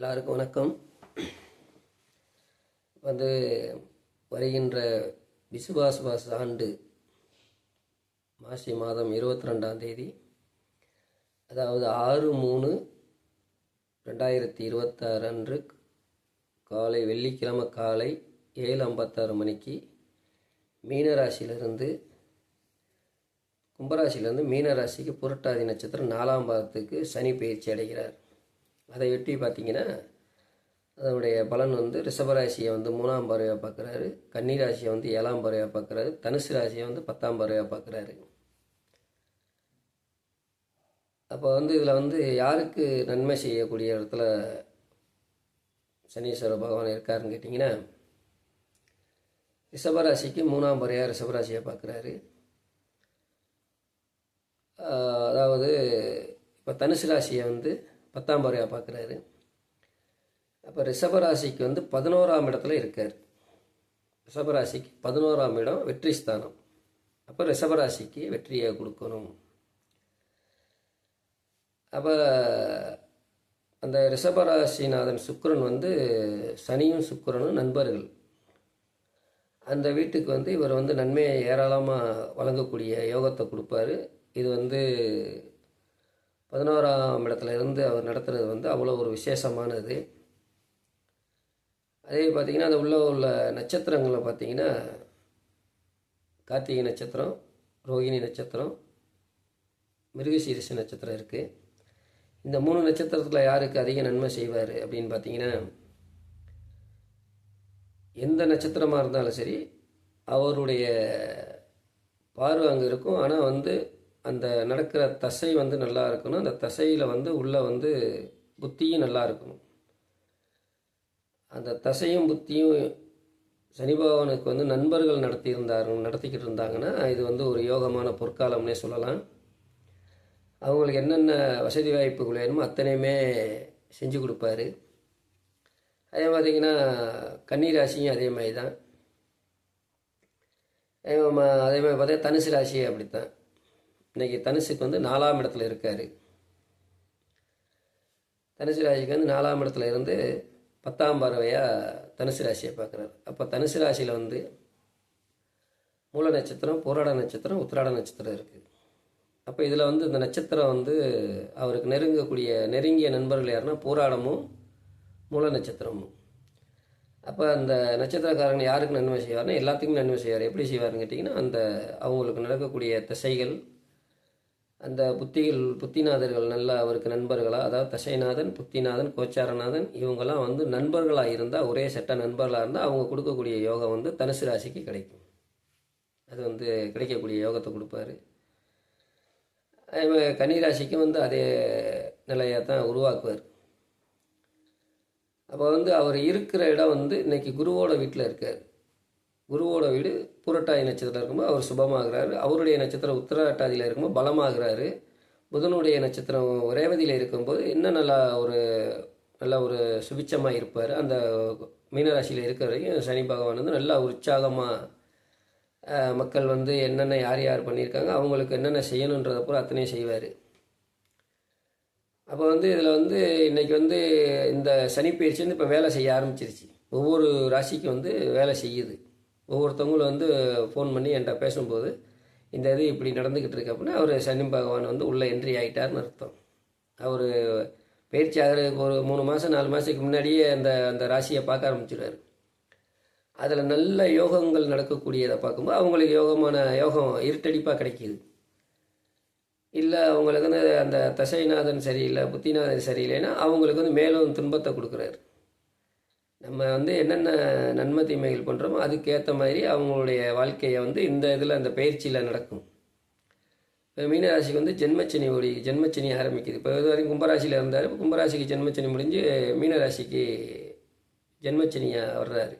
எல்லாருக்கும் வணக்கம். வந்து வருகின்ற விசுவாச ஆண்டு மாசி மாதம் 22ஆம் தேதி, அதாவது 6/3/2026 அன்று காலை வெள்ளிக்கிழமை காலை 7:56 மணிக்கு மீனராசியிலிருந்து கும்பராசியிலிருந்து மீனராசிக்கு புரட்டாதி நட்சத்திரம் 4ஆம் பாதத்துக்கு சனி பயிற்சி அடைகிறார். அதை வெட்டி பார்த்தீங்கன்னா அதனுடைய பலன் வந்து ரிஷபராசியை வந்து 3ஆம் பார்வையாக பார்க்குறாரு, கன்னிராசியை வந்து 7ஆம் பார்வையாக பார்க்குறாரு, தனுசு ராசியை வந்து 10ஆம் பார்வையாக பார்க்குறாரு. அப்போ வந்து இதில் வந்து யாருக்கு நன்மை செய்யக்கூடிய இடத்துல சனீஸ்வர பகவான் இருக்காருன்னு கேட்டிங்கன்னா, ரிஷபராசிக்கு 3ஆம் பார்வையாக ரிஷபராசியை பார்க்குறாரு. அதாவது இப்போ தனுசு ராசியை வந்து 10ஆம் பார்வையாக பார்க்குறாரு. அப்போ ரிஷபராசிக்கு வந்து 11ஆம் இடத்துல இருக்கார். ரிஷபராசிக்கு 11ஆம் இடம் வெற்றி ஸ்தானம். அப்போ ரிஷபராசிக்கு வெற்றியை கொடுக்கணும். அப்போ அந்த ரிஷபராசிநாதன் சுக்கிரன் வந்து சனியும் சுக்கிரனும் நண்பர்கள். அந்த வீட்டுக்கு வந்து இவர் வந்து நன்மையை ஏராளமாக வழங்கக்கூடிய யோகத்தை கொடுப்பாரு. இது வந்து 11ஆம் இடத்துல இருந்து அவர் நடத்துகிறது வந்து அவ்வளோ ஒரு விசேஷமானது. அதே பார்த்திங்கன்னா அது உள்ள நட்சத்திரங்களில் பார்த்திங்கன்னா கார்த்திகை நட்சத்திரம், ரோகிணி நட்சத்திரம், மிருகசீரிஷ நட்சத்திரம் இருக்குது. இந்த 3 நட்சத்திரத்தில் யாருக்கு அதிக நன்மை செய்வார் அப்படின்னு பார்த்தீங்கன்னா, எந்த நட்சத்திரமாக இருந்தாலும் சரி அவருடைய பார்வை அங்கே இருக்கும். ஆனால் வந்து அந்த நடக்கிற தசை வந்து நல்லா இருக்கணும். அந்த தசையில் வந்து உள்ளே வந்து புத்தியும் நல்லா இருக்கணும். அந்த தசையும் புத்தியும் சனி பகவானுக்கு வந்து நண்பர்கள் நடத்திக்கிட்டு இருந்தாங்கன்னா இது வந்து ஒரு யோகமான பொற்காலம்னே சொல்லலாம். அவங்களுக்கு என்னென்ன வசதி வாய்ப்புகள் வேணுமோ அத்தனையுமே செஞ்சு கொடுப்பாரு. அதே பார்த்திங்கன்னா கன்னிராசியும் அதே மாதிரி தான். அதே மாதிரி பார்த்தா தனுசு ராசியே அப்படித்தான். இன்றைக்கி தனுசுக்கு வந்து 4ஆம் இடத்துல இருக்கார். தனுசு ராசிக்கு வந்து 4ஆம் இடத்துல இருந்து 10ஆம் பார்வையாக தனுசு ராசியை பார்க்குறாரு. அப்போ தனுசு ராசியில் வந்து மூல நட்சத்திரம், பூராட நட்சத்திரம், உத்திராட நட்சத்திரம் இருக்குது. அப்போ இதில் வந்து இந்த நட்சத்திரம் வந்து அவருக்கு நெருங்கிய நண்பர்கள் யாருன்னா பூராடமும் மூல நட்சத்திரமும். அப்போ அந்த நட்சத்திரக்காரங்க யாருக்கு நன்மை செய்வார்னா எல்லாத்துக்கும் நன்மை செய்வார். எப்படி செய்வார்னு கேட்டிங்கன்னா, அந்த அவங்களுக்கு நடக்கக்கூடிய திசைகள், அந்த புத்திநாதர்கள் நல்லா அவருக்கு நண்பர்களாக, அதாவது தசைநாதன், புத்திநாதன், கோச்சாரநாதன் இவங்கெல்லாம் வந்து நண்பர்களாக இருந்தால், ஒரே செட்ட நண்பர்களாக இருந்தால் அவங்க கொடுக்கக்கூடிய யோகம் வந்து தனுசு ராசிக்கு கிடைக்கும். அது வந்து கிடைக்கக்கூடிய யோகத்தை கொடுப்பாரு. கன்னிராசிக்கும் வந்து அதே நிலையை தான் உருவாக்குவார். அப்போ வந்து அவர் இருக்கிற இடம் வந்து இன்றைக்கி குருவோட வீட்டில் இருக்கார். குருவோட வீடு புரட்டாதி நட்சத்திரம் இருக்கும்போது அவர் சுபமாகிறாரு. அவருடைய நட்சத்திரம் உத்திரட்டாதியில் இருக்கும்போது பலமாகிறாரு. புதனுடைய நட்சத்திரம் ரேவதியில் இருக்கும்போது இன்னும் நல்ல ஒரு சுபிச்சமாக இருப்பார். அந்த மீனராசியில் இருக்கிற வரைக்கும் சனி பகவான் வந்து நல்லா உற்சாகமாக மக்கள் வந்து என்னென்ன யார் பண்ணியிருக்காங்க அவங்களுக்கு என்னென்ன செய்யணுன்றதை பூரா அத்தனையும் செய்வார். அப்போ வந்து இதில் வந்து இன்றைக்கி வந்து இந்த சனி பயிற்சி வந்து இப்போ வேலை செய்ய ஆரம்பிச்சிருச்சு. ஒவ்வொரு ராசிக்கும் வந்து வேலை செய்யுது. ஒவ்வொருத்தவங்களும் வந்து ஃபோன் பண்ணி என்கிட்ட பேசும்போது இந்த இது இப்படி நடந்துக்கிட்டு இருக்கு அப்படின்னா அவர் சனி பகவான் வந்து உள்ளே என்ட்ரி ஆகிட்டார்னு அர்த்தம். அவர் பயிற்சி ஆகிறதுக்கு ஒரு 3 மாதம் 4 மாதத்துக்கு முன்னாடியே அந்த ராசியை பார்க்க ஆரம்பிச்சிடுவார். அதில் நல்ல யோகங்கள் நடக்கக்கூடியதை பார்க்கும்போது அவங்களுக்கு யோகம் இருட்டடிப்பாக கிடைக்கிது. இல்லை அவங்களுக்கு வந்து அந்த தசைநாதன் சரியில்லை, புத்திநாதன் சரியில்லைன்னா அவங்களுக்கு வந்து மேலும் துன்பத்தை கொடுக்குறாரு. நம்ம வந்து என்னென்ன நன்மை தீமைகள் பண்ணுறோமோ அதுக்கேற்ற மாதிரி அவங்களுடைய வாழ்க்கையை வந்து இந்த இதில் அந்த பயிற்சியில் நடக்கும். இப்போ மீனராசிக்கு வந்து ஜென்மச்சனி ஆரம்பிக்குது. இப்போ இது வரைக்கும் கும்பராசியில் இருந்தார். கும்பராசிக்கு ஜென்மச்சனி முடிஞ்சு மீனராசிக்கு ஜென்மச்சனியாக வர்றாரு.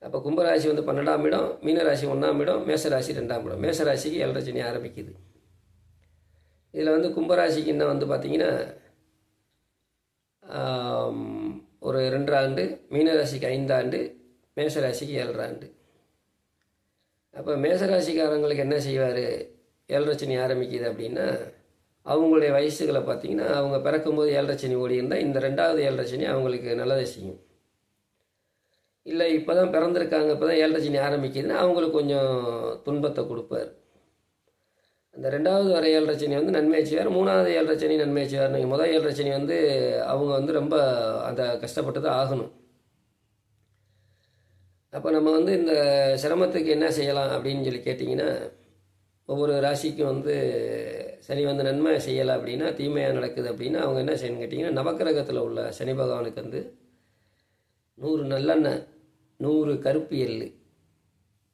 அப்போ கும்பராசி வந்து 12ஆம் இடம், மீனராசி 1ஆம் இடம், மேசராசி 2ஆம் இடம். மேசராசிக்கு 7.5 சனி ஆரம்பிக்குது. இதில் வந்து கும்பராசிக்கு என்ன வந்து பார்த்திங்கன்னா ஒரு 2 ஆண்டு, மீனராசிக்கு 5 ஆண்டு, மேசராசிக்கு 7 ஆண்டு. அப்போ மேசராசிக்காரங்களுக்கு என்ன செய்வார்? 7.5 சனி ஆரம்பிக்குது அப்படின்னா அவங்களுடைய வயசுகளை பார்த்திங்கன்னா அவங்க பிறக்கும்போது 7.5 சனி ஓடி இருந்தால் இந்த 2வது 7.5 சனி அவங்களுக்கு நல்லதை செய்யும். இல்லை இப்போ தான் பிறந்திருக்காங்க, இப்போ தான் 7.5 சனி ஆரம்பிக்குதுன்னா அவங்களுக்கு கொஞ்சம் துன்பத்தை கொடுப்பார். அந்த 2வது வர 7.5 சனி வந்து நன்மையை செய்வார், 3வது 7.5 சனி நன்மையை செய்வார். நீங்கள் முதல் 7.5 சனி வந்து அவங்க வந்து ரொம்ப அந்த கஷ்டப்பட்டு தான் ஆகணும். அப்போ நம்ம வந்து இந்த சிரமத்துக்கு என்ன செய்யலாம் அப்படின்னு சொல்லி கேட்டிங்கன்னா, ஒவ்வொரு ராசிக்கும் வந்து சனி வந்து நன்மை செய்யலை அப்படின்னா, தீமையாக நடக்குது அப்படின்னா அவங்க என்ன செய்யணும்னு கேட்டிங்கன்னா, நவக்கிரகத்தில் உள்ள சனி பகவானுக்கு வந்து 100 நல்லெண்ணெய், 100 கருப்பு எள்ளு,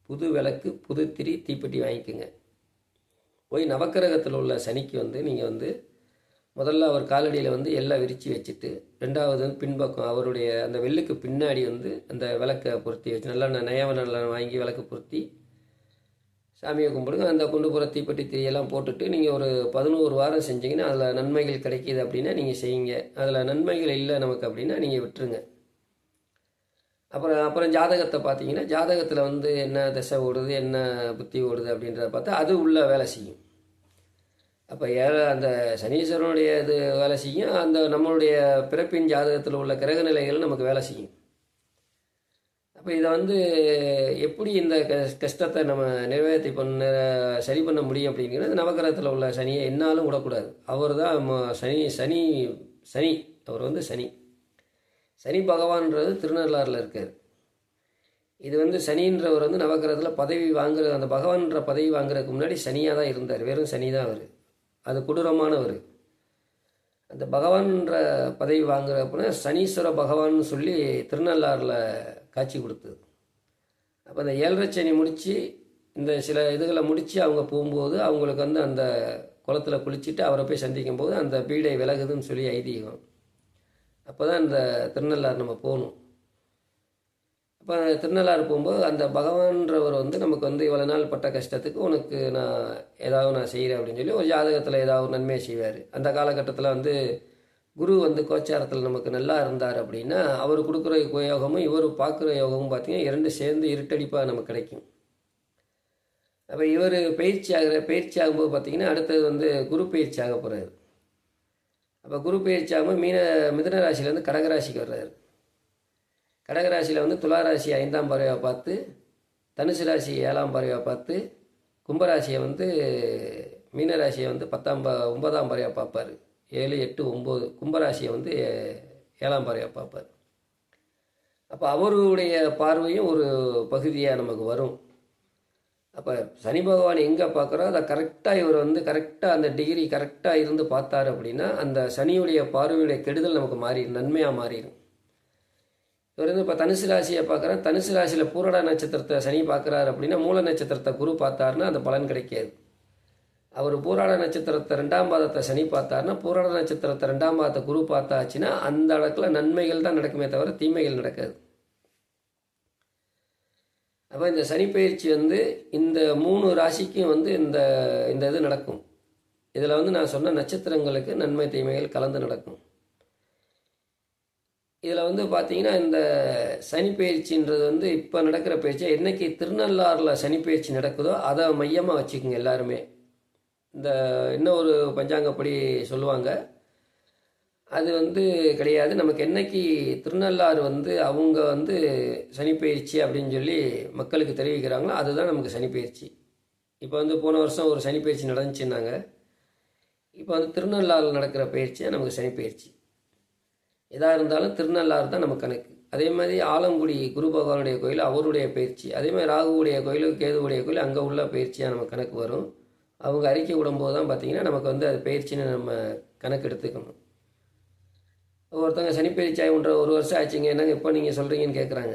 புது விளக்கு, புது திரி, தீப்பெட்டி வாங்கிக்கோங்க. போய் நவக்கிரகத்தில் உள்ள சனிக்கு வந்து நீங்கள் வந்து முதல்ல அவர் காலடியில் வந்து எல்லாம் விரித்து வச்சுட்டு, 2வது வந்து பின்பக்கம் அவருடைய அந்த வெள்ளுக்கு பின்னாடி வந்து அந்த விளக்கை பொருத்தி வச்சு நல்லெண்ணெய் நல்லெண்ணெய் வாங்கி விளக்கு பொருத்தி சாமியை கும்பிடுங்க. அந்த கொண்டு போகிற தீப்பெட்டி திரியெல்லாம் போட்டுட்டு நீங்கள் ஒரு 11 வாரம் செஞ்சீங்கன்னா அதில் நன்மைகள் கிடைக்கிது அப்படின்னா நீங்கள் செய்யுங்க. அதில் நன்மைகள் இல்லை நமக்கு அப்படின்னா நீங்கள் விட்டுருங்க. அப்புறம் ஜாதகத்தை பார்த்தீங்கன்னா, ஜாதகத்தில் வந்து என்ன திசை ஓடுது, என்ன புத்தி ஓடுது அப்படின்றத பார்த்தா அது உள்ள வேலை செய்யும். அப்போ அந்த சனீஸ்வரனுடைய இது வேலை செய்யும், அந்த நம்மளுடைய பிறப்பின் ஜாதகத்தில் உள்ள கிரக நிலைகள் நமக்கு வேலை செய்யும். அப்போ இதை வந்து எப்படி இந்த கஷ்டத்தை நம்ம நிறைவேற்றி சரி பண்ண முடியும் அப்படிங்கிறது, நவகிரகத்தில் உள்ள சனியை என்னாலும் விடக்கூடாது. அவர் தான் சனி அவர் வந்து சனி பகவான்ன்றது திருநள்ளாறில் இருக்கார். இது வந்து சனின்றவர் வந்து நவகிரகத்தில் பதவி வாங்குற அந்த பகவான்ற பதவி வாங்குறதுக்கு முன்னாடி சனியாக தான் இருந்தார். வெறும் சனி தான் அவர், அது கொடூரமானவர். அந்த பகவான்ற பதவி வாங்குறப்பனா சனீஸ்வர பகவான் சொல்லி திருநள்ளாறில் காட்சி கொடுத்தது. அப்போ அந்த 7.5 சனி முடித்து இந்த சில இதுகளை முடித்து அவங்க போகும்போது அவங்களுக்கு வந்து அந்த குளத்தில் குளிச்சுட்டு அவரை போய் சந்திக்கும் போது அந்த பீடை விலகுதுன்னு சொல்லி ஐதீகம். அப்போ தான் இந்த திருநள்ளாறு நம்ம போகணும். அப்போ திருநள்ளாறு போகும்போது அந்த பகவான்றவர் வந்து நமக்கு வந்து இவ்வளோ நாள் பட்ட கஷ்டத்துக்கு உனக்கு நான் செய்கிறேன் அப்படின்னு சொல்லி ஒரு ஜாதகத்தில் ஏதாவது ஒரு நன்மையை செய்வார். அந்த காலகட்டத்தில் வந்து குரு வந்து கோச்சாரத்தில் நமக்கு நல்லா இருந்தார் அப்படின்னா அவர் கொடுக்குற யோகமும் இவர் பார்க்குற யோகமும் பார்த்திங்கன்னா 2 சேர்ந்து இருட்டடிப்பாக நமக்கு கிடைக்கும். அப்போ இவர் பயிற்சி ஆகும்போது பார்த்திங்கன்னா அடுத்தது வந்து குரு பயிற்சி ஆக போகிறார். அப்போ குரு பயிற்சி ஆகும்போது மிதுன ராசியிலேருந்து கடகராசிக்கு வர்றாரு. கடகராசியில் வந்து துளாராசி 5ஆம் பார்வையாக பார்த்து, தனுசு ராசி 7ஆம் பார்வையாக பார்த்து, கும்பராசியை வந்து மீனராசியை வந்து 9ஆம் பார்வையாக பார்ப்பார். 7, 8, 9 கும்பராசியை வந்து 7ஆம் பார்வையாக பார்ப்பார். அப்போ அவருடைய பார்வையும் ஒரு பகுதியாக நமக்கு வரும். அப்போ சனி பகவான் எங்கே பார்க்குறோ அதை கரெக்டாக இவர் வந்து கரெக்டாக அந்த டிகிரி கரெக்டாக இருந்து பார்த்தார் அப்படின்னா அந்த சனியுடைய பார்வையுடைய கெடுதல் நமக்கு மாறிடும், நன்மையாக மாறிடும். இவர் வந்து இப்போ தனுசு ராசியை பார்க்குறேன், தனுசு ராசியில் பூரட நட்சத்திரத்தை சனி பார்க்குறாரு அப்படின்னா மூல நட்சத்திரத்தை குரு பார்த்தாருன்னா அந்த பலன் கிடைக்காது. அவர் பூராட நட்சத்திரத்தை 2ஆம் பாதத்தை சனி பார்த்தாருன்னா பூராட நட்சத்திரத்தை 2ஆம் பாதத்தை குரு பார்த்தாச்சுன்னா அந்த இடத்துல நன்மைகள் தான் நடக்குமே தவிர தீமைகள் நடக்காது. அப்போ இந்த சனி பயிற்சி வந்து இந்த 3 ராசிக்கும் வந்து இந்த இது நடக்கும். இதில் வந்து நான் சொன்ன நட்சத்திரங்களுக்கு நன்மை தீமைகள் கலந்து நடக்கும். இதில் வந்து பார்த்திங்கன்னா இந்த சனி பயிற்சின்றது வந்து இப்போ நடக்கிற பயிற்சி என்றைக்கு திருநள்ளாறில் சனி பயிற்சி நடக்குதோ அதை மையமாக வச்சுக்கோங்க எல்லாருமே. இந்த இன்னும் ஒரு பஞ்சாங்கப்படி சொல்லுவாங்க, அது வந்து கிடையாது. நமக்கு என்னைக்கு திருநள்ளாறு வந்து அவங்க வந்து சனிப்பயிற்சி அப்படின்னு சொல்லி மக்களுக்கு தெரிவிக்கிறாங்களோ அதுதான் நமக்கு சனிப்பயிற்சி. இப்போ வந்து போன வருஷம் ஒரு சனிப்பயிற்சி நடந்துச்சுன்னாங்க, இப்போ வந்து திருநள்ளாறில் நடக்கிற பயிற்சியாக நமக்கு சனிப்பயிற்சி. எதாக இருந்தாலும் திருநள்ளாறு தான் நமக்கு கணக்கு. அதே மாதிரி ஆலங்குடி குரு பகவானுடைய கோயில் அவருடைய பயிற்சி, அதே மாதிரி ராகுவுடைய கோயில் கேதுவுடைய கோயில் அங்கே உள்ள பயிற்சியாக நமக்கு கணக்கு வரும். அவங்க அறிக்கை விடும்போது தான் பார்த்திங்கன்னா நமக்கு வந்து அது பயிற்சின்னு நம்ம கணக்கு எடுத்துக்கணும். ஒருத்தவங்க சனிப்பயிற்சி ஆகி 1 வருஷம் ஆச்சுங்க, என்னங்க இப்போ நீங்கள் சொல்கிறீங்கன்னு கேட்குறாங்க.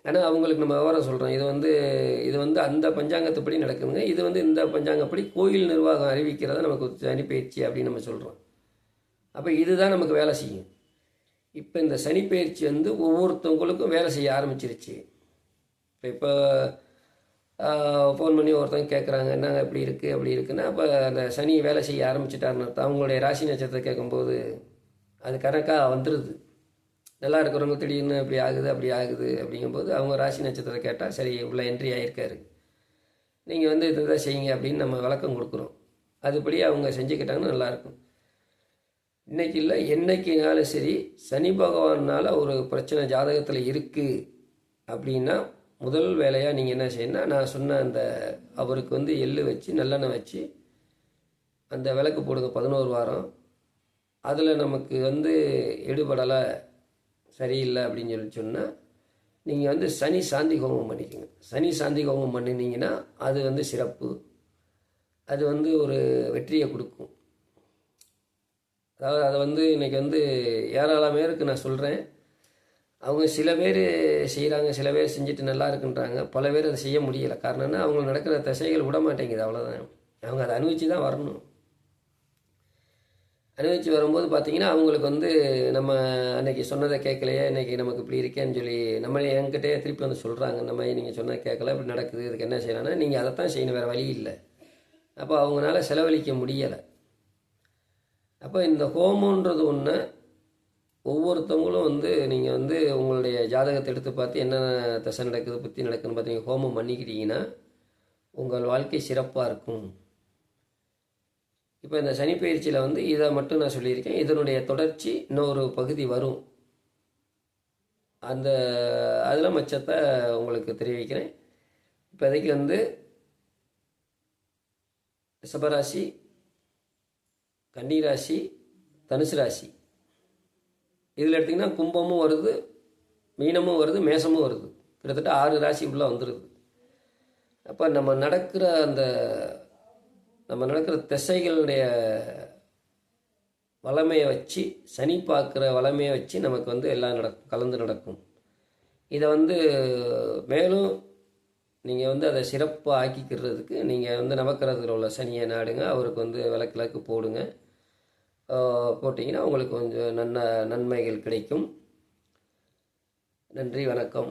ஆனால் அவங்களுக்கு நம்ம விவரம் சொல்கிறோம், இது வந்து அந்த பஞ்சாங்கத்துப்படி நடக்குதுங்க, இது வந்து இந்த பஞ்சாங்கப்படி கோயில் நிர்வாகம் அறிவிக்கிறத நமக்கு சனிப்பயிற்சி அப்படின்னு நம்ம சொல்கிறோம். அப்போ இதுதான் நமக்கு வேலை செய்யும். இப்போ இந்த சனிப்பயிற்சி வந்து ஒவ்வொருத்தவங்களுக்கும் வேலை செய்ய ஆரம்பிச்சிருச்சு. இப்போ ஃபோன் பண்ணி ஒருத்தவங்க கேட்குறாங்க, என்னங்க இப்படி இருக்குது அப்படி இருக்குன்னா, அப்போ அந்த சனி வேலை செய்ய ஆரம்பிச்சிட்டாருன்னு அர்த்தம். அவங்களுடைய ராசி நட்சத்திரத்தை கேட்கும்போது அது கணக்காக வந்துடுது. நல்லா இருக்கிறவங்க திடீர்னு அப்படி ஆகுது அப்படிங்கும்போது அவங்க ராசி நட்சத்திரத்தை கேட்டால் சரி உள்ள என்ட்ரி ஆகிருக்காரு, நீங்கள் வந்து இதுதான் செய்யுங்க அப்படின்னு நம்ம விளக்கம் கொடுக்குறோம். அதுபடி அவங்க செஞ்சுக்கிட்டாங்கன்னா நல்லாயிருக்கும். இன்றைக்கி இல்லை, என்றைக்குனாலும் சரி, சனி பகவானால் ஒரு பிரச்சனை ஜாதகத்தில் இருக்குது அப்படின்னா முதல் வேலையாக நீங்கள் என்ன செய்யணும்னா, நான் சொன்ன அந்த அவருக்கு வந்து எள்ளு வச்சு நல்லெண்ணெய் வச்சு அந்த விளக்கு போடுங்க 11 வாரம். அதில் நமக்கு வந்து எடுபடலை, சரியில்லை அப்படின்னு சொன்னால் நீங்கள் வந்து சனி சாந்தி ஹோமம் பண்ணிக்கோங்க. சனி சாந்தி ஹோமம் பண்ணினீங்கன்னா அது வந்து சிறப்பு, அது வந்து ஒரு வெற்றியை கொடுக்கும். அதாவது அதை வந்து இன்றைக்கி வந்து ஏராளம் பேருக்கு நான் சொல்கிறேன். அவங்க சில பேர் செய்கிறாங்க, சில பேர் செஞ்சுட்டு நல்லா இருக்குன்றாங்க, பல பேர் அதை செய்ய முடியலை. காரணம்னா அவங்க நடக்கிற திசைகள் விட மாட்டேங்குது, அவ்வளோதான். அவங்க அதை அனுபவித்து தான் வரணும். அனுபவித்து வரும்போது பார்த்திங்கன்னா அவங்களுக்கு வந்து நம்ம அன்றைக்கி சொன்னதை கேட்கலையே, இன்றைக்கி நமக்கு இப்படி இருக்கேன்னு சொல்லி நம்ம என்கிட்டே திருப்பி வந்து சொல்கிறாங்க, இந்த மாதிரி நீங்கள் சொன்னதை கேட்கல, இப்படி நடக்குது, இதுக்கு என்ன செய்யலாம்னா நீங்கள் அதை தான் செய்யணும், வேறு வழி இல்லை. அப்போ அவங்களால செலவழிக்க முடியலை. அப்போ இந்த ஹோமன்றது ஒன்று ஒவ்வொருத்தவங்களும் வந்து நீங்கள் வந்து உங்களுடைய ஜாதகத்தை எடுத்து பார்த்து என்ன தசை நடக்குது, புத்தி நடக்குதுன்னு பார்த்தீங்க ஹோமம் பண்ணிக்கிட்டீங்கன்னா உங்கள் வாழ்க்கை சிறப்பாக இருக்கும். இப்போ இந்த சனி பயிற்சியில் வந்து இதை மட்டும் நான் சொல்லியிருக்கேன். இதனுடைய தொடர்ச்சி இன்னொரு பகுதி வரும், அந்த அதில் மச்சத்தை உங்களுக்கு தெரிவிக்கிறேன். இப்போதைக்கு வந்து ரிஷபராசி, கன்னிராசி, தனுசு ராசி, இதில் எடுத்திங்கன்னா கும்பமும் வருது, மீனமும் வருது, மேசமும் வருது. கிட்டத்தட்ட 6 ராசி உள்ளே வந்துடுது. அப்போ நம்ம நடக்கிற திசைகளுடைய வளமையை வச்சு, சனி பார்க்குற வளமையை வச்சு நமக்கு வந்து எல்லாம் கலந்து நடக்கும். இதை வந்து மேலும் நீங்கள் வந்து அதை சிறப்பாக ஆக்கிக்கிறதுக்கு நீங்கள் வந்து நவக்கிரகத்தில் உள்ள சனியை நாடுங்க, அவருக்கு வந்து விளக்கு போடுங்க. போட்டிங்கன்னா உங்களுக்கு கொஞ்சம் நன்மைகள் கிடைக்கும். நன்றி, வணக்கம்.